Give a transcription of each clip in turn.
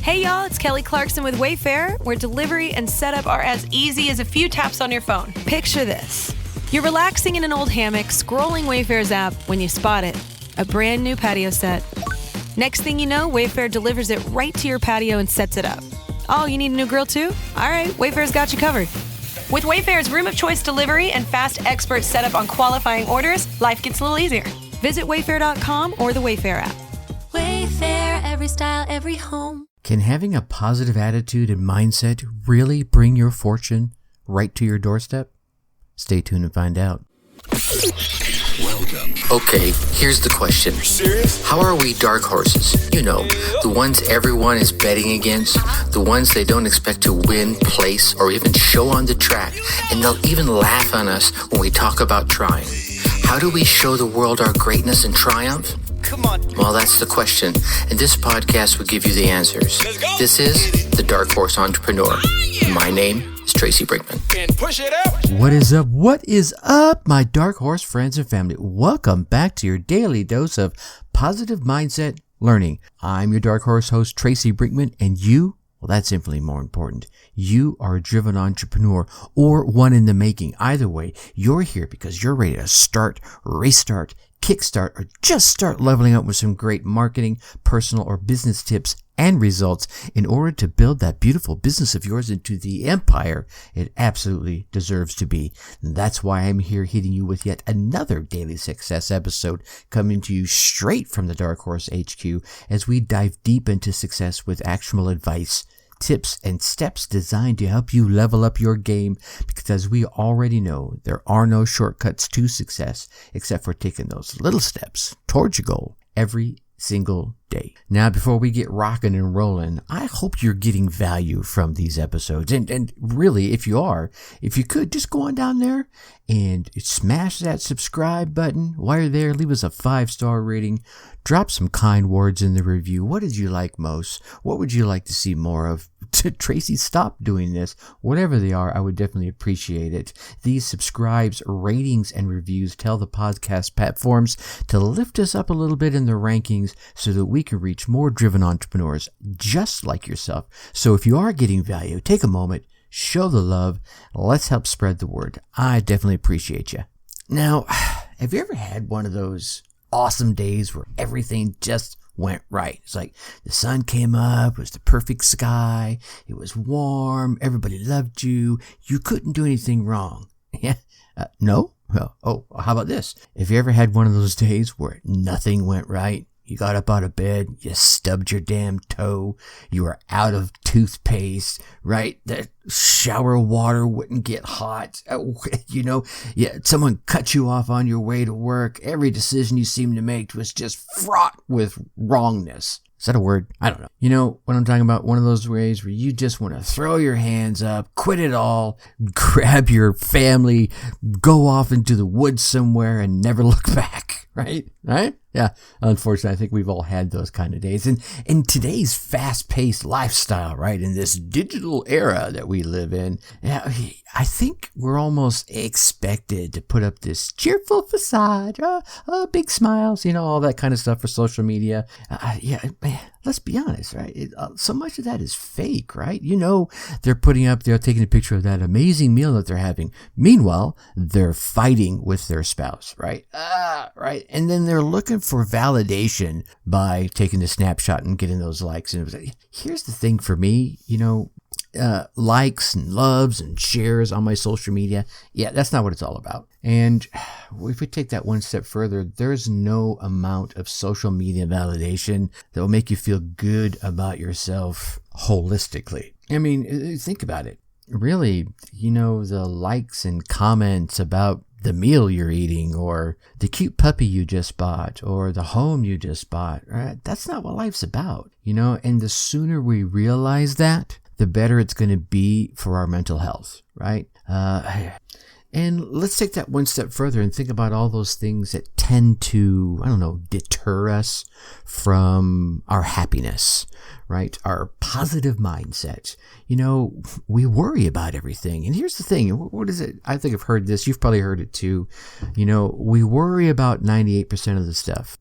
Hey y'all, it's Kelly Clarkson with Wayfair, where delivery and setup are as easy as a few taps on your phone. Picture this. You're relaxing in an old hammock, scrolling Wayfair's app when you spot it. A brand new patio set. Next thing you know, Wayfair delivers it right to your patio and sets it up. Oh, you need a new grill too? All right, Wayfair's got you covered. With Wayfair's room of choice delivery and fast expert setup on qualifying orders, life gets a little easier. Visit wayfair.com or the Wayfair app. Wayfair, every style, every home. Can having a positive attitude and mindset really bring your fortune right to your doorstep? Stay tuned and find out. Welcome. Okay, here's the question. You serious? How are we dark horses? You know, the ones everyone is betting against, the ones they don't expect to win, place, or even show on the track, and they'll even laugh on us when we talk about trying. How do we show the world our greatness and triumph? Come on. Well, that's the question, and this podcast will give you the answers. Let's go. This is The Dark Horse Entrepreneur. My name is Tracy Brinkman. And push it up. What is up? What is up, my Dark Horse friends and family? Welcome back to your daily dose of positive mindset learning. I'm your Dark Horse host, Tracy Brinkman, and you, well, that's infinitely more important. You are a driven entrepreneur or one in the making. Either way, you're here because you're ready to start, restart, kickstart, or just start leveling up with some great marketing, personal, or business tips and results in order to build that beautiful business of yours into the empire it absolutely deserves to be. And that's why I'm here hitting you with yet another Daily Success episode coming to you straight from the Dark Horse HQ as we dive deep into success with actionable advice, tips, and steps designed to help you level up your game, because as we already know, there are no shortcuts to success except for taking those little steps towards your goal every single day. Now, before we get rocking and rolling, I hope you're getting value from these episodes. And really, if you could, just go on down there and smash that subscribe button. While you're there, leave us a 5-star rating. Drop some kind words in the review. What did you like most? What would you like to see more of? Tracy, stop doing this. Whatever they are, I would definitely appreciate it. These subscribes, ratings, and reviews tell the podcast platforms to lift us up a little bit in the rankings so that we can reach more driven entrepreneurs just like yourself. So if you are getting value, take a moment, show the love. Let's help spread the word. I definitely appreciate you. Now, have you ever had one of those awesome days where everything just went right? It's like the sun came up, it was the perfect sky, it was warm, everybody loved you, you couldn't do anything wrong. Yeah? No? Oh, how about this? Have you ever had one of those days where nothing went right? You got up out of bed, you stubbed your damn toe, you were out of toothpaste, right? The shower water wouldn't get hot, someone cut you off on your way to work. Every decision you seemed to make was just fraught with wrongness. Is that a word? I don't know. You know what I'm talking about? One of those ways where you just want to throw your hands up, quit it all, grab your family, go off into the woods somewhere and never look back, right? Right? Yeah. Unfortunately, I think we've all had those kind of days. And in today's fast-paced lifestyle, right, in this digital era that we live in, I think we're almost expected to put up this cheerful facade, big smiles, all that kind of stuff for social media. Let's be honest, right? So much of that is fake, right? They're taking a picture of that amazing meal that they're having. Meanwhile, they're fighting with their spouse, right? Right. And then they're looking for validation by taking the snapshot and getting those likes. And here's the thing for me, likes and loves and shares on my social media. Yeah, that's not what it's all about. And if we take that one step further, there's no amount of social media validation that will make you feel good about yourself holistically. I mean, think about it. Really, the likes and comments about the meal you're eating or the cute puppy you just bought or the home you just bought, right? That's not what life's about, and the sooner we realize that, the better it's going to be for our mental health, right? And let's take that one step further and think about all those things that tend to, deter us from our happiness, right? Our positive mindset. We worry about everything. And here's the thing. What is it? I think I've heard this. You've probably heard it too. We worry about 98% of the stuff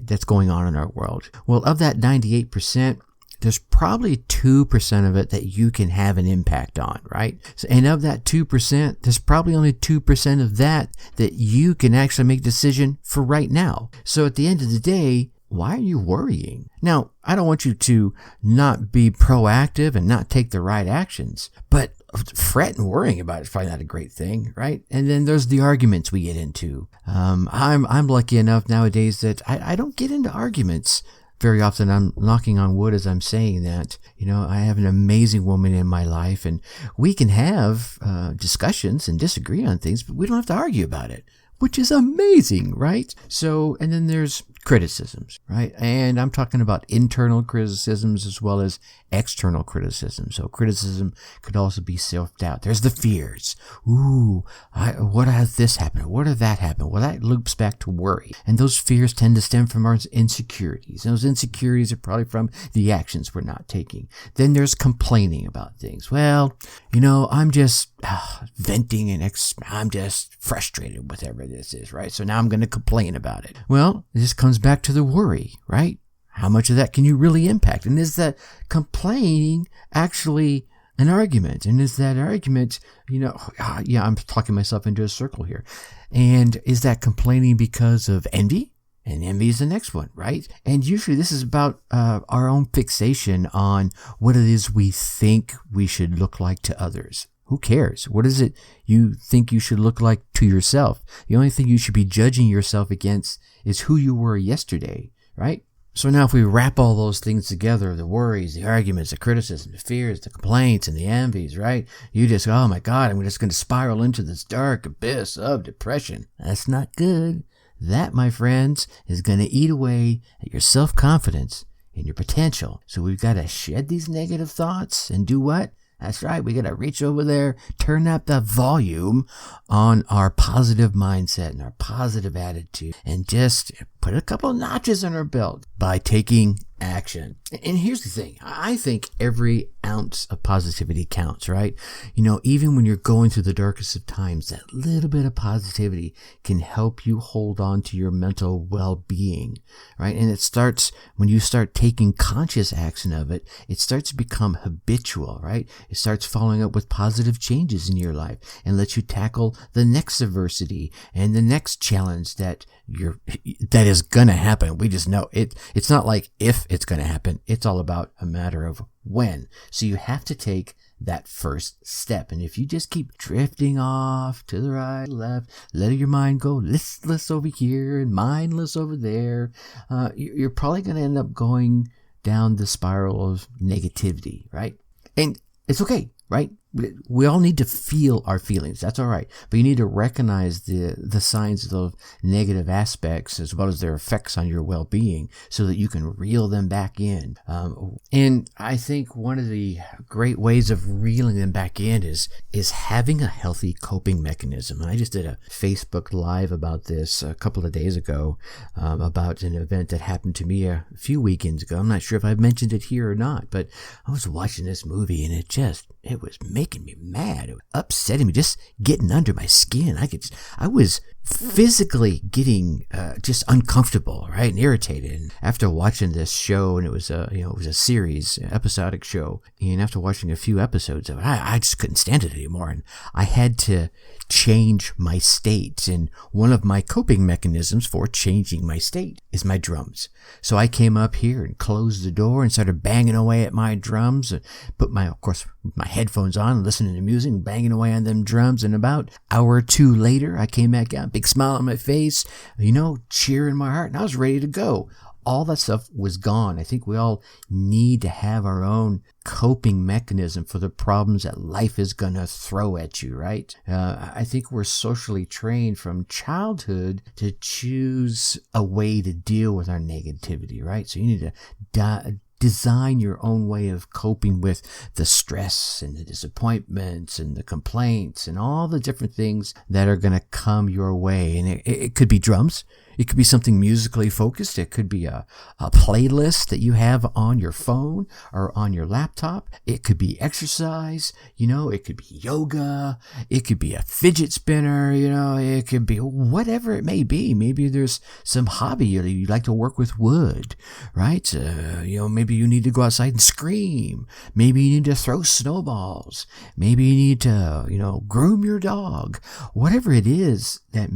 that's going on in our world. Well, of that 98%, there's probably 2% of it that you can have an impact on, right? And of that 2%, there's probably only 2% of that you can actually make a decision for right now. So at the end of the day, why are you worrying? Now, I don't want you to not be proactive and not take the right actions, but fret and worrying about it is probably not a great thing, right? And then there's the arguments we get into. I'm lucky enough nowadays that I don't get into arguments very often. I'm knocking on wood as I'm saying that. I have an amazing woman in my life, and we can have discussions and disagree on things, but we don't have to argue about it, which is amazing, right? So, and then there's criticisms, right? And I'm talking about internal criticisms as well as external criticism. So criticism could also be self-doubt. There's the fears. What has this happened? What did that happen? Well, that loops back to worry. And those fears tend to stem from our insecurities. And those insecurities are probably from the actions we're not taking. Then there's complaining about things. Well, I'm just venting and I'm just frustrated with whatever this is, right? So now I'm going to complain about it. Well, this comes back to the worry, right? How much of that can you really impact? And is that complaining actually an argument? And is that argument, I'm talking myself into a circle here. And is that complaining because of envy? And envy is the next one, right? And usually this is about our own fixation on what it is we think we should look like to others. Who cares? What is it you think you should look like to yourself? The only thing you should be judging yourself against is who you were yesterday, right? So now if we wrap all those things together, the worries, the arguments, the criticism, the fears, the complaints, and the envies, right? You just, oh my God, I'm just going to spiral into this dark abyss of depression. That's not good. That, my friends, is going to eat away at your self-confidence and your potential. So we've got to shed these negative thoughts and do what? That's right. We got to reach over there, turn up the volume on our positive mindset and our positive attitude, and just put a couple of notches on our belt by taking action. And here's the thing. I think every ounce of positivity counts, right? Even when you're going through the darkest of times, that little bit of positivity can help you hold on to your mental well-being, right? And it starts when you start taking conscious action of it, it starts to become habitual, right? It starts following up with positive changes in your life and lets you tackle the next adversity and the next challenge that is gonna happen. We just know it. It's not like if it's gonna happen. It's all about a matter of when. So you have to take that first step. And if you just keep drifting off to the right, left, let your mind go listless over here and mindless over there, you're probably gonna end up going down the spiral of negativity, right? And it's okay, right? We all need to feel our feelings. That's all right. But you need to recognize the signs of those negative aspects as well as their effects on your well-being so that you can reel them back in. And I think one of the great ways of reeling them back in is having a healthy coping mechanism. And I just did a Facebook Live about this a couple of days ago, about an event that happened to me a few weekends ago. I'm not sure if I've mentioned it here or not, but I was watching this movie and it was making me mad. It was upsetting me, just getting under my skin. I was physically getting just uncomfortable, right, and irritated. And after watching this show, and it was a series, episodic show, and after watching a few episodes of it, I just couldn't stand it anymore, and I had to change my state. And one of my coping mechanisms for changing my state is my drums. So I came up here and closed the door and started banging away at my drums, and put my headphones on and listening to music and banging away on them drums. And about an hour or two later, I came back out, big smile on my face, cheer in my heart, and I was ready to go. All that stuff was gone. I think we all need to have our own coping mechanism for the problems that life is going to throw at you, right? I think we're socially trained from childhood to choose a way to deal with our negativity, right? So you need to design your own way of coping with the stress and the disappointments and the complaints and all the different things that are going to come your way. And it could be drums. It could be something musically focused. It could be a playlist that you have on your phone or on your laptop. It could be exercise, it could be yoga. It could be a fidget spinner, it could be whatever it may be. Maybe there's some hobby. You like to work with wood, right? Maybe you need to go outside and scream. Maybe you need to throw snowballs. Maybe you need to, groom your dog. Whatever it is that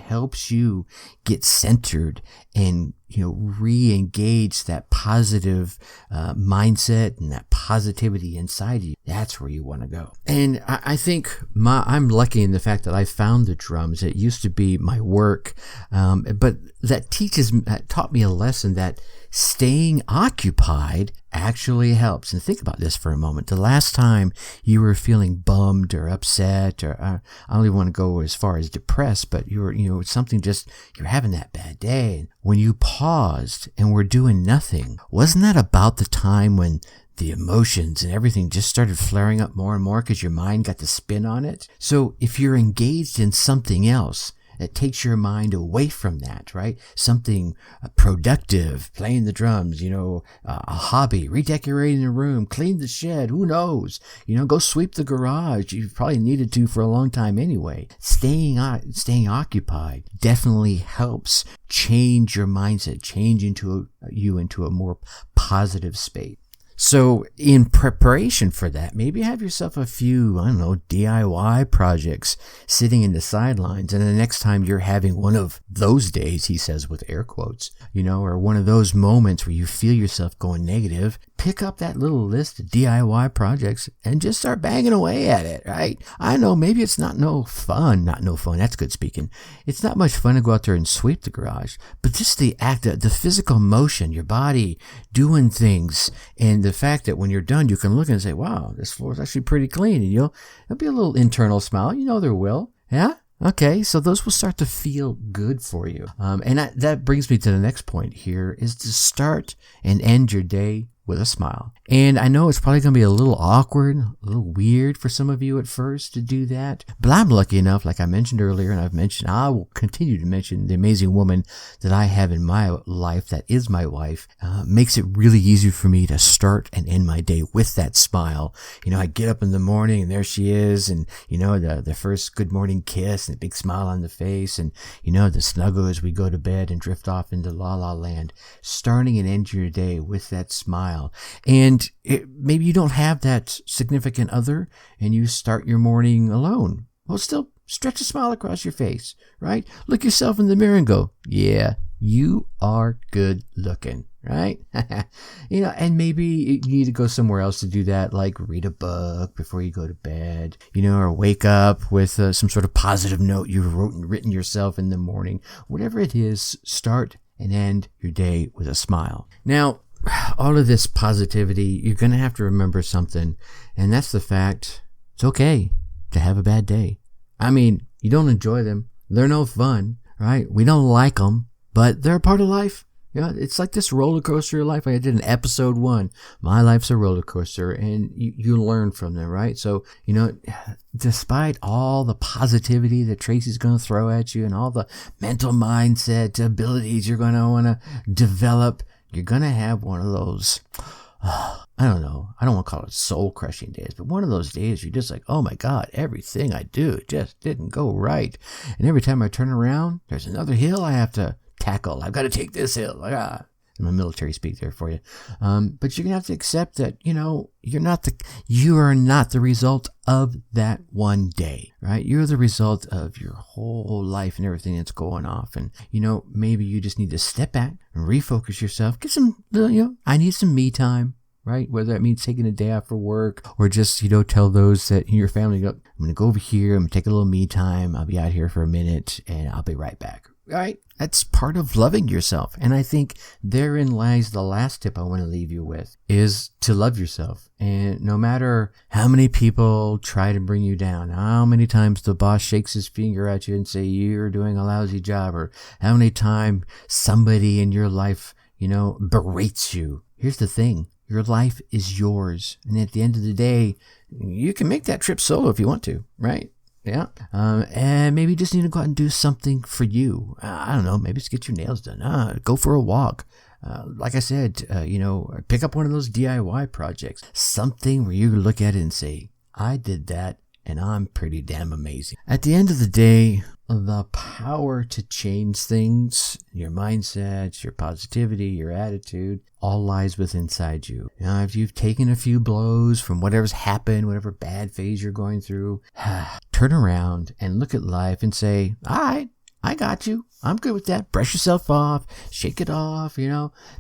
helps you get centered and, re-engage that positive mindset and that positivity inside you. That's where you want to go. And I think I'm lucky in the fact that I found the drums. It used to be my work, but that taught me a lesson that staying occupied actually helps. And think about this for a moment. The last time you were feeling bummed or upset, or I don't even want to go as far as depressed, but you're having that bad day. When you paused and were doing nothing, wasn't that about the time when the emotions and everything just started flaring up more and more because your mind got to spin on it? So if you're engaged in something else, that takes your mind away from that, right? Something productive, playing the drums, a hobby, redecorating the room, clean the shed, who knows? Go sweep the garage. You probably needed to for a long time anyway. Staying occupied definitely helps change your mindset, change you into a more positive space. So in preparation for that, maybe have yourself a few, DIY projects sitting in the sidelines. And the next time you're having one of those days, he says with air quotes, or one of those moments where you feel yourself going negative, pick up that little list of DIY projects and just start banging away at it, right? I know maybe it's not no fun. That's good speaking. It's not much fun to go out there and sweep the garage, but just the act of the physical motion, your body doing things, and the fact that when you're done, you can look and say, wow, this floor is actually pretty clean. And there'll be a little internal smile. There will. Yeah. Okay, so those will start to feel good for you. And that brings me to the next point here, is to start and end your day with a smile. And I know it's probably going to be a little awkward, a little weird for some of you at first to do that. But I'm lucky enough, like I mentioned earlier, and I will continue to mention the amazing woman that I have in my life, that is my wife, makes it really easy for me to start and end my day with that smile. I get up in the morning and there she is, and, the first good morning kiss and a big smile on the face, and, the snuggle as we go to bed and drift off into la la land. Starting and ending your day with that smile. And maybe you don't have that significant other and you start your morning alone. Well, still stretch a smile across your face, right? Look yourself in the mirror and go, yeah, you are good looking, right? And maybe you need to go somewhere else to do that, like read a book before you go to bed, or wake up with some sort of positive note you've written yourself in the morning. Whatever it is, start and end your day with a smile. Now, all of this positivity, you're going to have to remember something, and that's the fact it's okay to have a bad day. You don't enjoy them. They're no fun, right? We don't like them, but they're a part of life. It's like this roller coaster of life. Like I did in episode 1, my life's a roller coaster, and you learn from them, right? So, despite all the positivity that Tracy's going to throw at you and all the mental mindset abilities you're going to want to develop, you're going to have one of those, I don't want to call it soul crushing days, but one of those days you're just like, oh my God, everything I do just didn't go right. And every time I turn around, there's another hill I have to tackle. I've got to take this hill. My military speak there for you. But you're going to have to accept that, you are not the result of that one day, right? You're the result of your whole life and everything that's going off. And, maybe you just need to step back and refocus yourself. Get some, I need some me time, right? Whether that means taking a day off for work or just, tell those that in your family, I'm going to go over here. I'm going to take a little me time. I'll be out here for a minute and I'll be right back. Right? That's part of loving yourself. And I think therein lies the last tip I want to leave you with, is to love yourself. And no matter how many people try to bring you down, how many times the boss shakes his finger at you and say you're doing a lousy job, or how many times somebody in your life, berates you. Here's the thing. Your life is yours. And at the end of the day, you can make that trip solo if you want to, right? Yeah. And maybe you just need to go out and do something for you. I don't know. Maybe just get your nails done. Go for a walk. Like I said, pick up one of those DIY projects. Something where you look at it and say, I did that and I'm pretty damn amazing. At the end of the day, the power to change things, your mindset, your positivity, your attitude, all lies within inside you. Now, if you've taken a few blows from whatever's happened, whatever bad phase you're going through, turn around and look at life and say, all right, I got you. I'm good with that. Brush yourself off, shake it off,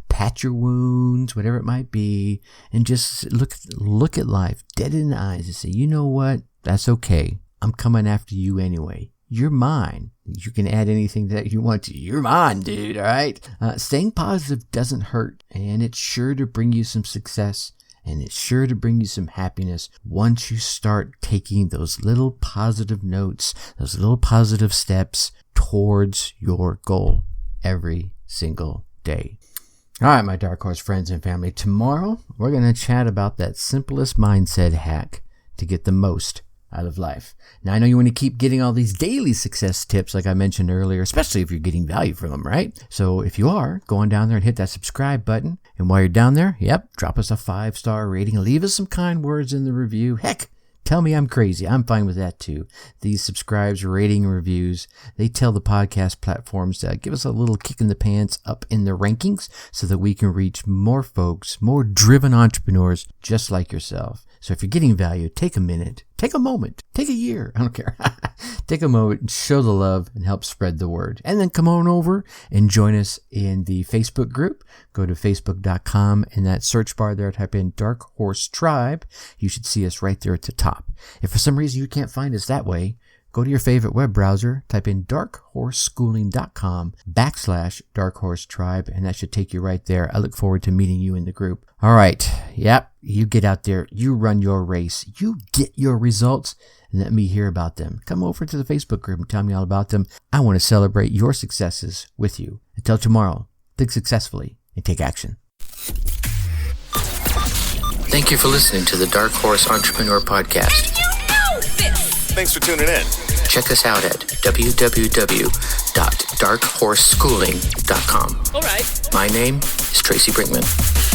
pat your wounds, whatever it might be, and just look at life dead in the eyes and say, you know what? That's okay. I'm coming after you anyway. You're mine. You can add anything that you want to. You're mine, dude, all right? Staying positive doesn't hurt, and it's sure to bring you some success, and it's sure to bring you some happiness once you start taking those little positive notes, those little positive steps towards your goal every single day. All right, my Dark Horse friends and family, tomorrow we're going to chat about that simplest mindset hack to get the most out of life. Now, I know you want to keep getting all these daily success tips like I mentioned earlier, especially if you're getting value from them, right? So if you are, go on down there and hit that subscribe button. And while you're down there, drop us a 5-star rating. Leave us some kind words in the review. Heck, tell me I'm crazy. I'm fine with that too. These subscribes, rating, and reviews, they tell the podcast platforms to give us a little kick in the pants up in the rankings so that we can reach more folks, more driven entrepreneurs just like yourself. So if you're getting value, take a minute, take a moment, take a year. I don't care. Take a moment and show the love and help spread the word. And then come on over and join us in the Facebook group. Go to facebook.com. In that search bar there, type in Dark Horse Tribe. You should see us right there at the top. If for some reason you can't find us that way, go to your favorite web browser, type in darkhorseschooling.com/Dark Horse Tribe, and that should take you right there. I look forward to meeting you in the group. All right. Yep. You get out there, you run your race, you get your results, and let me hear about them. Come over to the Facebook group and tell me all about them. I want to celebrate your successes with you. Until tomorrow, think successfully and take action. Thank you for listening to the Dark Horse Entrepreneur Podcast. Thanks for tuning in. Check us out at www.darkhorseschooling.com. All right. My name is Tracy Brinkman.